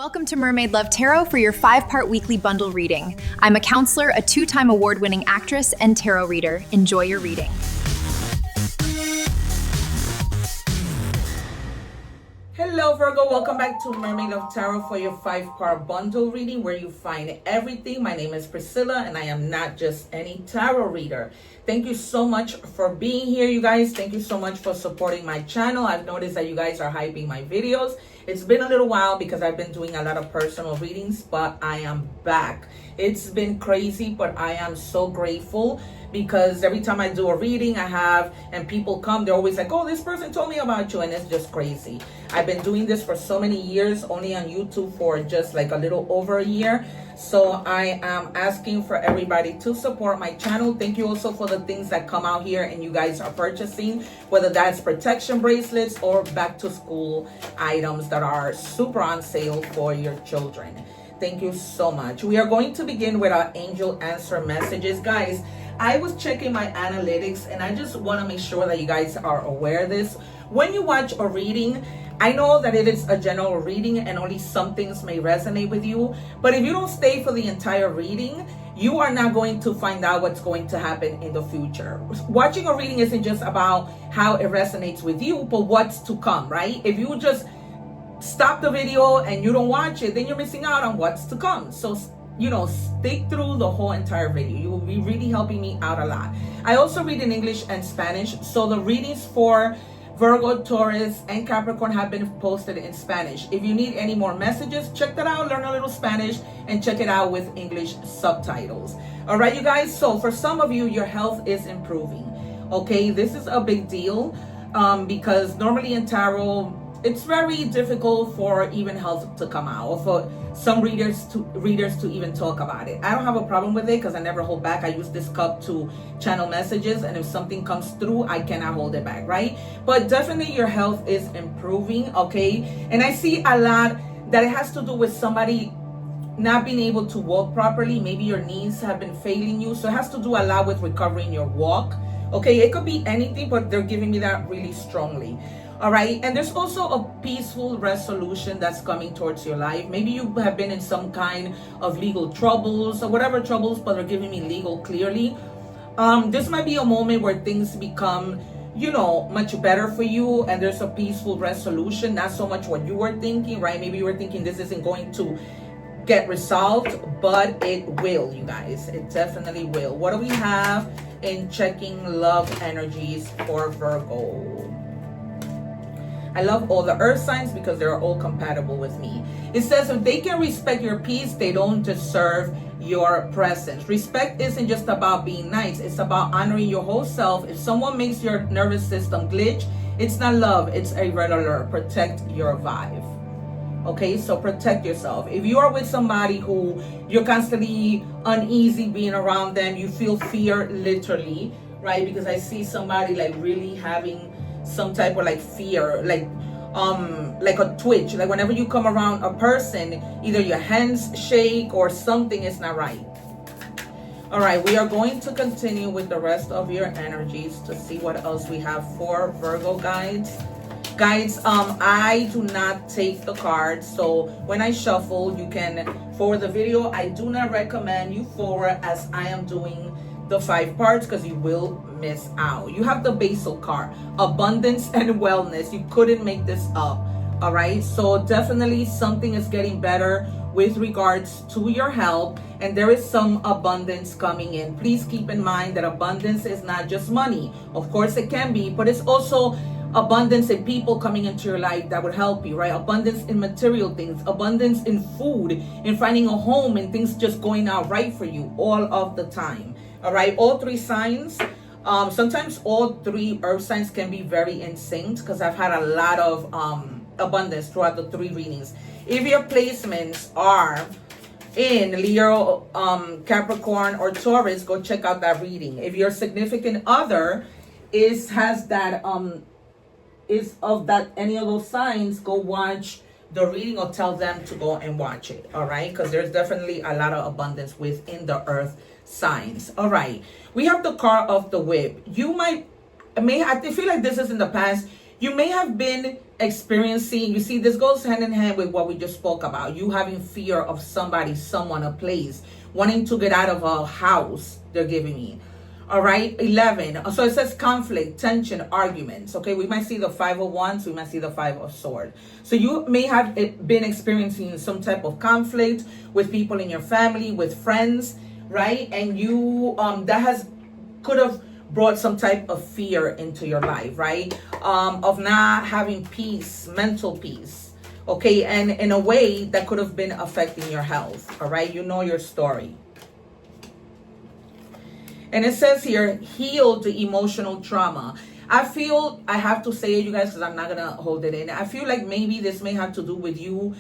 Welcome to Mermaid Love Tarot for your 5-part weekly bundle reading. I'm a counselor, a 2-time award-winning actress, and tarot reader. Enjoy your reading. Hello Virgo, welcome back to Mermaid Love Tarot for your 5-part bundle reading where you find everything. My name is Priscilla and I am not just any tarot reader. Thank you so much for being here, you guys. Thank you so much for supporting my channel. I've noticed that you guys are hyping my videos. It's been a little while because I've been doing a lot of personal readings, but I am back. It's been crazy, but I am so grateful because every time I do a reading and people come, they're always like, oh, this person told me about you, and it's just crazy. I've been doing this for so many years, only on YouTube for just like a little over a year. So I am asking for everybody to support my channel. Thank you also for the things that come out here and you guys are purchasing, whether that's protection bracelets or back to school items that are super on sale for your children. Thank you so much. We are going to begin with our angel answer messages. Guys, I was checking my analytics and I just want to make sure that you guys are aware of this. When you watch a reading, I know that it is a general reading and only some things may resonate with you, but if you don't stay for the entire reading, you are not going to find out what's going to happen in the future. Watching a reading isn't just about how it resonates with you, but what's to come, right? If you just stop the video and you don't watch it, then you're missing out on what's to come. So, stick through the whole entire video. You will be really helping me out a lot. I also read in English and Spanish, so the readings for Virgo, Taurus, and Capricorn have been posted in Spanish. If you need any more messages, check that out, learn a little Spanish, and check it out with English subtitles. All right, you guys, so for some of you, your health is improving. Okay, this is a big deal because normally in tarot, it's very difficult for even health to come out, or for some readers to even talk about it. I don't have a problem with it because I never hold back. I use this cup to channel messages, and if something comes through, I cannot hold it back, right? But definitely your health is improving, okay? And I see a lot that it has to do with somebody not being able to walk properly. Maybe your knees have been failing you, so it has to do a lot with recovering your walk. Okay, it could be anything, but they're giving me that really strongly. All right, and there's also a peaceful resolution that's coming towards your life. Maybe you have been in some kind of legal troubles or whatever troubles, but they're giving me legal clearly. This might be a moment where things become, much better for you, and there's a peaceful resolution. Not so much what you were thinking, right? Maybe you were thinking this isn't going to get resolved, but it will, you guys. It definitely will. What do we have in checking love energies for Virgo? I love all the earth signs because they're all compatible with me. It says if they can respect your peace, they don't deserve your presence. Respect isn't just about being nice. It's about honoring your whole self. If someone makes your nervous system glitch, it's not love, it's a red alert. Protect your vibe. Okay, so protect yourself. If you are with somebody who you're constantly uneasy being around them, you feel fear literally, right? Because I see somebody like really having some type of like fear, like a twitch. Like whenever you come around a person, either your hands shake or something is not right. All right, we are going to continue with the rest of your energies to see what else we have for Virgo guides. Guys, I do not take the cards, so when I shuffle, you can forward the video. I do not recommend you forward as I am doing the 5 parts because you will miss out. You have the basal card, abundance and wellness. You couldn't make this up. All right, so definitely something is getting better with regards to your health, and there is some abundance coming in. Please keep in mind that abundance is not just money. Of course it can be, but it's also abundance in people coming into your life that would help you, right? Abundance in material things, abundance in food, in finding a home, and things just going out right for you all of the time. All right, all 3 signs, sometimes all 3 earth signs can be very in sync because I've had a lot of abundance throughout the 3 readings. If your placements are in Leo, Capricorn, or Taurus, go check out that reading. If your significant other is of that any of those signs, go watch the reading or tell them to go and watch it. All right, because there's definitely a lot of abundance within the earth signs. All right, we have the card of the whip. I feel like this is in the past. You may have been experiencing, you see, this goes hand in hand with what we just spoke about. You having fear of somebody, someone, a place, wanting to get out of a house, they're giving me. All right, 11. So it says conflict, tension, arguments. Okay, we might see the 5 of Wands, we might see the 5 of Swords. So you may have been experiencing some type of conflict with people in your family, with friends, right? And you, could have brought some type of fear into your life, right? Of not having peace, mental peace, okay? And in a way that could have been affecting your health, all right? You know your story. And it says here, heal the emotional trauma. I feel, I have to say it, you guys, because I'm not going to hold it in. I feel like maybe this may have to do with you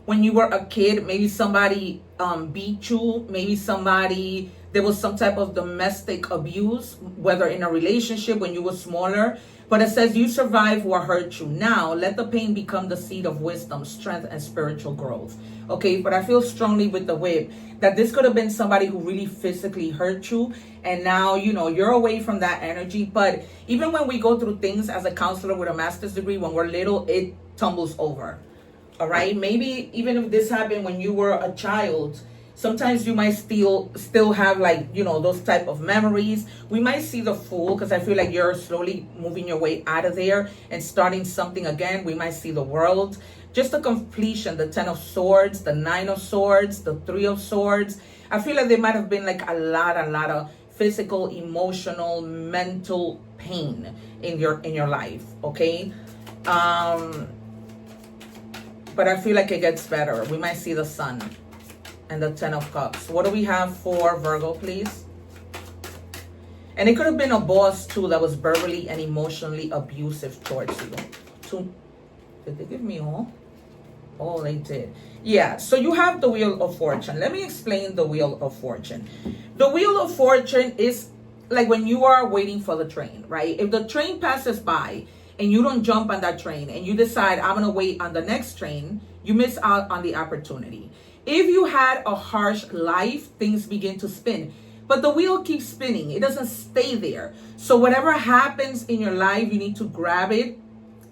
when you were a kid. Maybe somebody beat you. Maybe somebody, there was some type of domestic abuse, whether in a relationship when you were smaller. But it says you survive what hurt you. Now, let the pain become the seed of wisdom, strength, and spiritual growth. Okay, but I feel strongly with the whip that this could have been somebody who really physically hurt you. And now, you know, you're away from that energy. But even when we go through things as a counselor with a master's degree, when we're little, it tumbles over. All right, maybe even if this happened when you were a child, sometimes you might still have, like, you know, those type of memories. We might see the Fool, because I feel like you're slowly moving your way out of there and starting something again. We might see the World. Just the completion, the 10 of Swords, the 9 of Swords, the 3 of Swords. I feel like there might have been like a lot of physical, emotional, mental pain in your life, okay? But I feel like it gets better. We might see the Sun and the 10 of Cups. What do we have for Virgo, please? And it could have been a boss too that was verbally and emotionally abusive towards you. Did they give me all? Oh, they did. Yeah, so you have the Wheel of Fortune. Let me explain the Wheel of Fortune. The Wheel of Fortune is like when you are waiting for the train, right? If the train passes by and you don't jump on that train and you decide, I'm going to wait on the next train, you miss out on the opportunity. If you had a harsh life, things begin to spin. But the wheel keeps spinning. It doesn't stay there. So whatever happens in your life, you need to grab it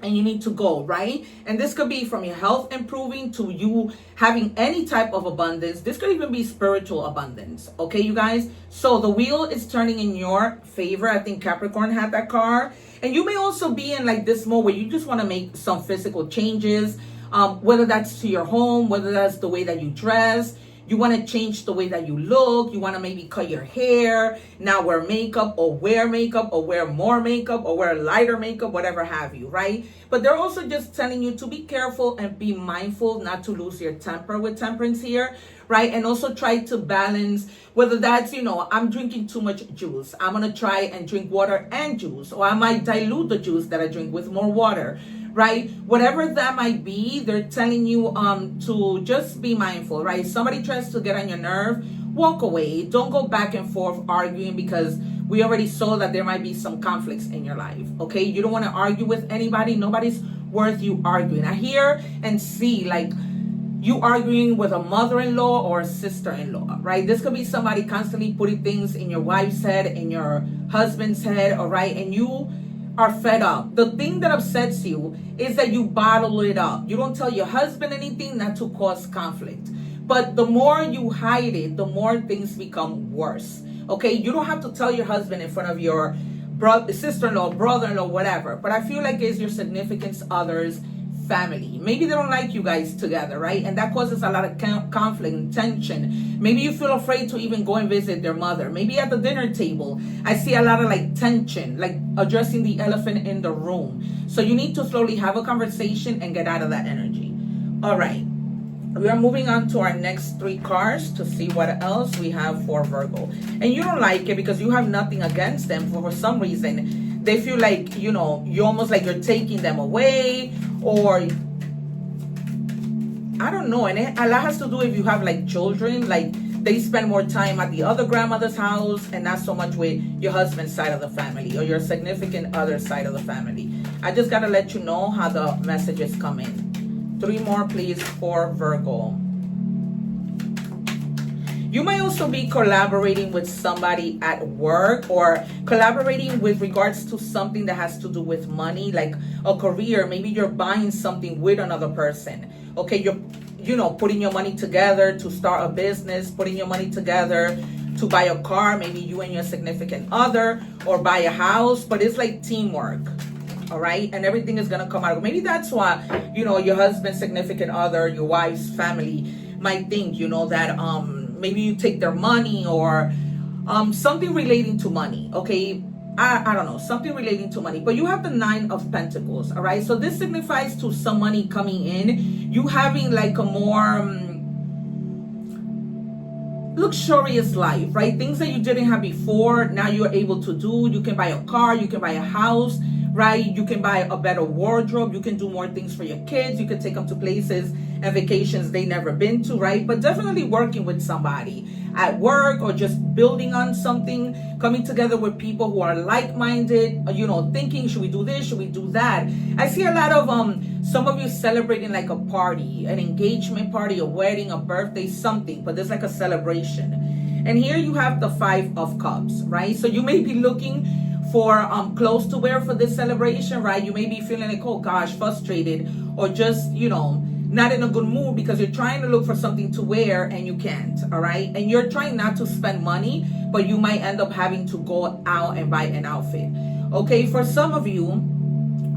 and you need to go, right? And this could be from your health improving to you having any type of abundance. This could even be spiritual abundance, okay, you guys? So the wheel is turning in your favor. I think Capricorn had that card. And you may also be in like this mode where you just want to make some physical changes, whether that's to your home, whether that's the way that you dress. You want to change the way that you look. You want to maybe cut your hair, not wear makeup or wear more makeup or wear lighter makeup, whatever have you, right? But they're also just telling you to be careful and be mindful not to lose your temper with Temperance here, right? And also try to balance, whether that's, you know, I'm drinking too much juice. I'm going to try and drink water and juice, or I might dilute the juice that I drink with more water. Right? Whatever that might be, they're telling you to just be mindful, right? Somebody tries to get on your nerve, walk away. Don't go back and forth arguing, because we already saw that there might be some conflicts in your life, okay? You don't want to argue with anybody. Nobody's worth you arguing. I hear and see like you arguing with a mother-in-law or a sister-in-law, right? This could be somebody constantly putting things in your wife's head, in your husband's head, all right? And you are fed up. The thing that upsets you is that you bottle it up. You don't tell your husband anything, not to cause conflict. But the more you hide it, the more things become worse. Okay, you don't have to tell your husband in front of your sister-in-law, brother-in-law, whatever. But I feel like it's your significant other's family. Maybe they don't like you guys together, right? And that causes a lot of conflict and tension. Maybe you feel afraid to even go and visit their mother. Maybe at the dinner table, I see a lot of like tension, like addressing the elephant in the room. So you need to slowly have a conversation and get out of that energy. All right. We are moving on to our next 3 cards to see what else we have for Virgo. And you don't like it because you have nothing against them. For some reason, they feel like, you know, you're almost like you're taking them away, or I don't know. And a lot has to do if you have like children, like they spend more time at the other grandmother's house and not so much with your husband's side of the family or your significant other side of the family. I just got to let you know how the messages come in. 3 more, please, for Virgo. You might also be collaborating with somebody at work, or collaborating with regards to something that has to do with money, like a career. Maybe you're buying something with another person. Okay, you're putting your money together to start a business, putting your money together to buy a car, maybe you and your significant other, or buy a house, but it's like teamwork. All right, and everything is gonna come out. Maybe that's why your husband's significant other, your wife's family might think that maybe you take their money, or something relating to money. Okay, I don't know, something relating to money. But you have the 9 of Pentacles. All right, so this signifies to some money coming in, you having like a more luxurious life, right? Things that you didn't have before, now you're able to do. You can buy a car, you can buy a house, right? You can buy a better wardrobe, you can do more things for your kids, you can take them to places and vacations they never been to, right? But definitely working with somebody at work, or just building on something, coming together with people who are like-minded, thinking, should we do this, should we do that? I see a lot of some of you celebrating like a party, an engagement party, a wedding, a birthday, something, but there's like a celebration. And here you have the 5 of Cups, right? So you may be looking for clothes to wear for this celebration, right? You may be feeling like, oh gosh, frustrated, or just not in a good mood, because you're trying to look for something to wear and you can't. All right, and you're trying not to spend money, but you might end up having to go out and buy an outfit. Okay, for some of you,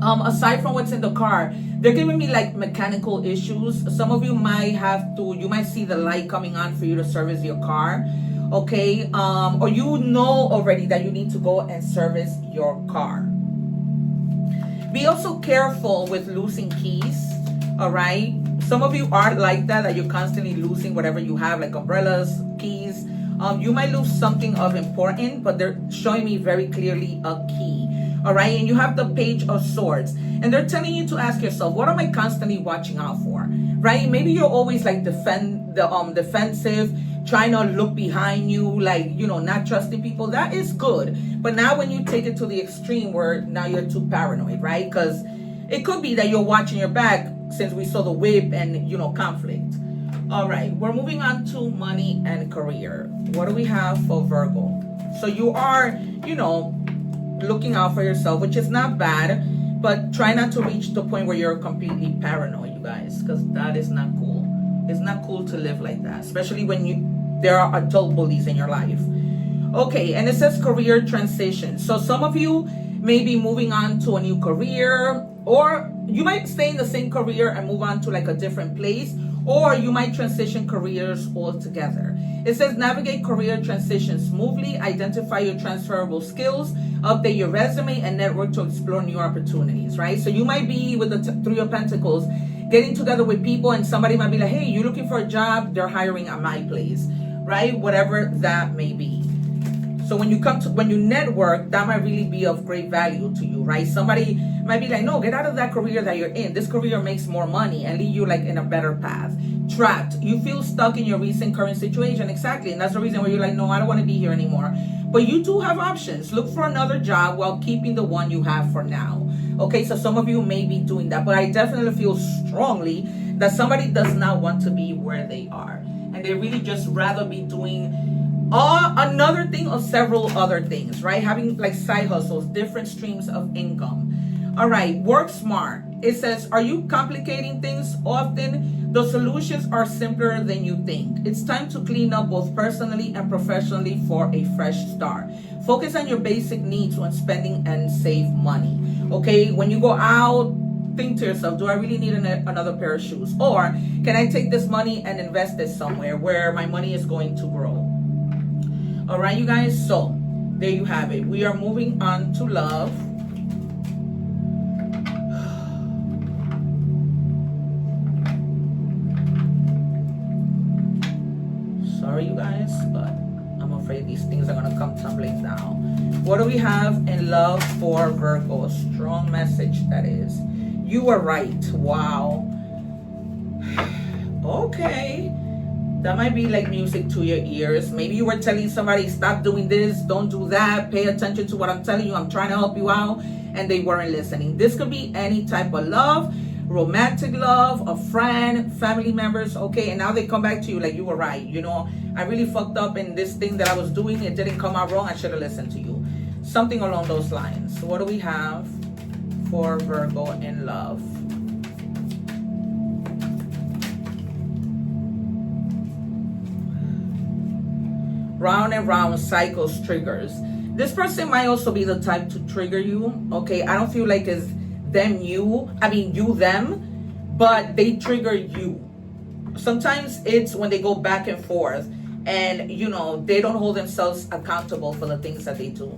aside from what's in the car, they're giving me like mechanical issues. Some of you might see the light coming on for you to service your car. Okay, or already that you need to go and service your car. Be also careful with losing keys. All right, some of you are like that you're constantly losing whatever you have, like umbrellas, keys. You might lose something of important, but they're showing me very clearly a key. All right, and you have the Page of Swords, and they're telling you to ask yourself, what am I constantly watching out for? Right? Maybe you're always like defensive, trying to look behind you, like not trusting people. That is good, but now when you take it to the extreme where now you're too paranoid, right? Because it could be that you're watching your back, since we saw the whip and conflict. All right, we're moving on to money and career. What do we have for Virgo? So you are looking out for yourself, which is not bad, but try not to reach the point where you're completely paranoid, you guys, because that is not cool. It's not cool to live like that, especially when there are adult bullies in your life. Okay, and it says career transition. So some of you may be moving on to a new career, or you might stay in the same career and move on to like a different place, or you might transition careers altogether. It says navigate career transition smoothly, identify your transferable skills, update your resume, and network to explore new opportunities, right? So you might be with the 3 of Pentacles, getting together with people, and somebody might be like, hey, you're looking for a job, they're hiring at my place, right? Whatever that may be. So when you network, that might really be of great value to you, right? Somebody might be like, no, get out of that career that you're in. This career makes more money and lead you like in a better path. Trapped. You feel stuck in your current situation. Exactly. And that's the reason why you're like, no, I don't want to be here anymore. But you do have options. Look for another job while keeping the one you have for now. Okay, so some of you may be doing that. But I definitely feel strongly that somebody does not want to be where they are. And they really just rather be doing another thing or several other things, right? Having like side hustles, different streams of income. All right, work smart. It says, are you complicating things often? The solutions are simpler than you think. It's time to clean up both personally and professionally for a fresh start. Focus on your basic needs when spending and save money. Okay, when you go out, think to yourself, do I really need another pair of shoes? Or can I take this money and invest it somewhere where my money is going to grow? All right, you guys, so there you have it. We are moving on to love. Sorry, you guys, but I'm afraid these things are going to come tumbling down. What do we have in love for Virgo? A strong message, that is. You were right. Wow. Okay. That might be like music to your ears. Maybe you were telling somebody, stop doing this, don't do that, pay attention to what I'm telling you, I'm trying to help you out, and they weren't listening. This could be any type of love, romantic love, a friend, family members, okay? And now they come back to you like, you were right, you know, I really fucked up in this thing that I was doing. It didn't come out wrong. I should have listened to you. Something along those lines. What do we have for Virgo in love? Round and round cycles, triggers. This person might also be the type to trigger you, okay? I don't feel like it's them, you them, but they trigger you. Sometimes it's when they go back and forth and, you know, they don't hold themselves accountable for the things that they do.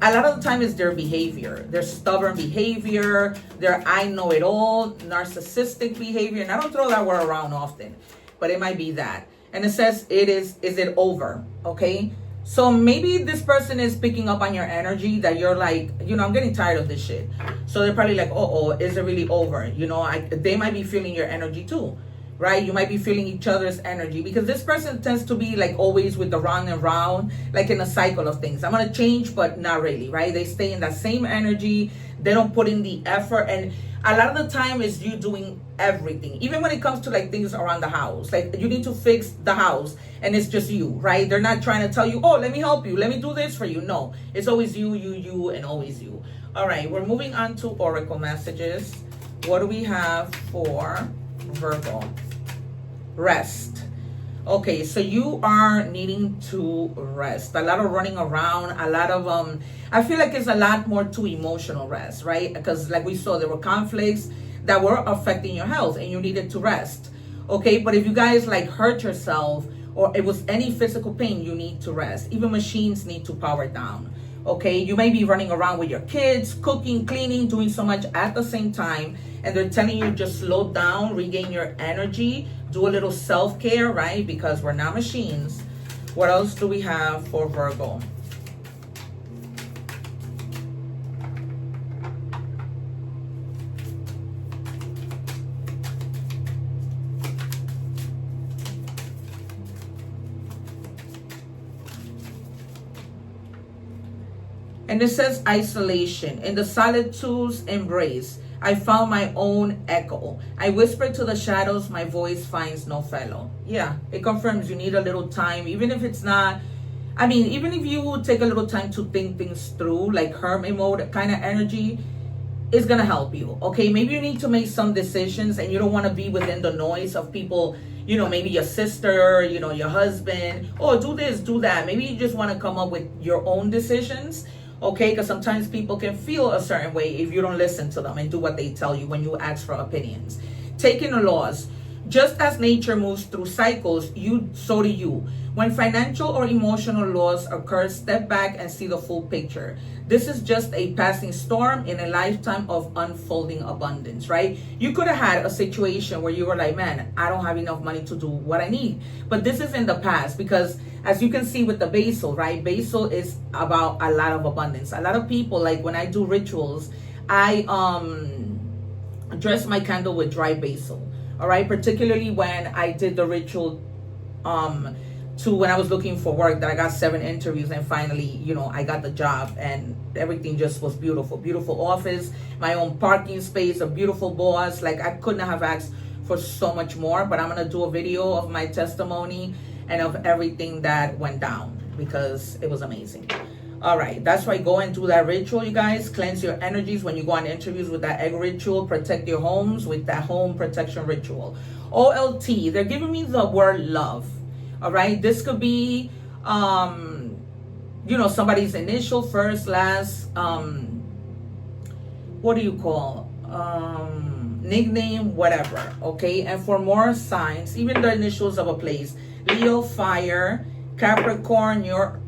A lot of the time it's their behavior, their stubborn behavior, their I know it all, narcissistic behavior. And I don't throw that word around often, but it might be that. And it says, is it over? Okay. So maybe this person is picking up on your energy that you're like, you know, I'm getting tired of this shit. So they're probably like, oh, is it really over? You know, they might be feeling your energy too, right? You might be feeling each other's energy, because this person tends to be like always with the round and round, like in a cycle of things. I'm going to change, but not really, right? They stay in that same energy. They don't put in the effort. And a lot of the time is you doing everything, even when it comes to like things around the house. Like you need to fix the house and it's just you, right? They're not trying to tell you, oh, let me help you, let me do this for you. No, it's always you, and always you. All right, we're moving on to oracle messages. What do we have for Virgo? Rest. Okay, so you are needing to rest. A lot of running around, a lot of I feel like it's a lot more to emotional rest, right? Because like we saw, there were conflicts that were affecting your health and you needed to rest. Okay, but if you guys like hurt yourself or it was any physical pain, you need to rest. Even machines need to power down. Okay, you may be running around with your kids, cooking, cleaning, doing so much at the same time, and they're telling you just slow down, regain your energy, do a little self-care, right? Because we're not machines. What else do we have for Virgo? And it says isolation. In the solitude's embrace, I found my own echo. I whisper to the shadows, my voice finds no fellow. Yeah, it confirms you need a little time, even if it's not, I mean, even if you take a little time to think things through, like hermit mode kind of energy, is going to help you. Okay, maybe you need to make some decisions and you don't want to be within the noise of people, you know, maybe your sister, you know, your husband, oh, do this, do that. Maybe you just want to come up with your own decisions. Okay, because sometimes people can feel a certain way if you don't listen to them and do what they tell you when you ask for opinions. Taking the laws. Just as nature moves through cycles, so do you. When financial or emotional loss occurs, step back and see the full picture. This is just a passing storm in a lifetime of unfolding abundance, right? You could have had a situation where you were like, man, I don't have enough money to do what I need. But this is in the past, because as you can see with the basil, right? Basil is about a lot of abundance. A lot of people, like when I do rituals, I dress my candle with dry basil. All right, particularly when I did the ritual to when I was looking for work, that I got 7 interviews and finally, you know, I got the job and everything just was beautiful. Beautiful office, my own parking space, a beautiful boss. Like I couldn't have asked for so much more, but I'm going to do a video of my testimony and of everything that went down because it was amazing. All right, that's why go and do that ritual, you guys. Cleanse your energies when you go on interviews with that egg ritual. Protect your homes with that home protection ritual. OLT, they're giving me the word love. All right, this could be, you know, somebody's initial, first, last, what do you call, nickname, whatever, okay? And for more signs, even the initials of a place, Leo, fire, Capricorn, your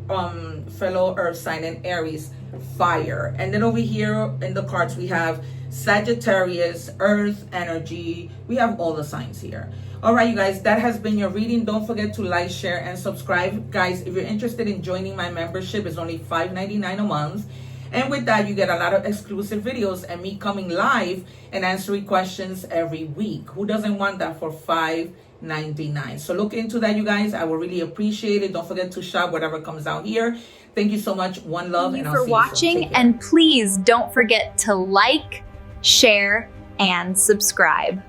fellow earth sign, and Aries, fire. And then over here in the cards we have Sagittarius, earth energy. We have all the signs here. All right, you guys, that has been your reading. Don't forget to like, share, and subscribe. Guys, if you're interested in joining my membership, it's only $5.99 a month. And with that, you get a lot of exclusive videos and me coming live and answering questions every week. Who doesn't want that for $5.99? So look into that, you guys. I will really appreciate it. Don't forget to shop whatever comes out here. Thank you so much. One love. Thank you for watching, and please don't forget to like, share, and subscribe.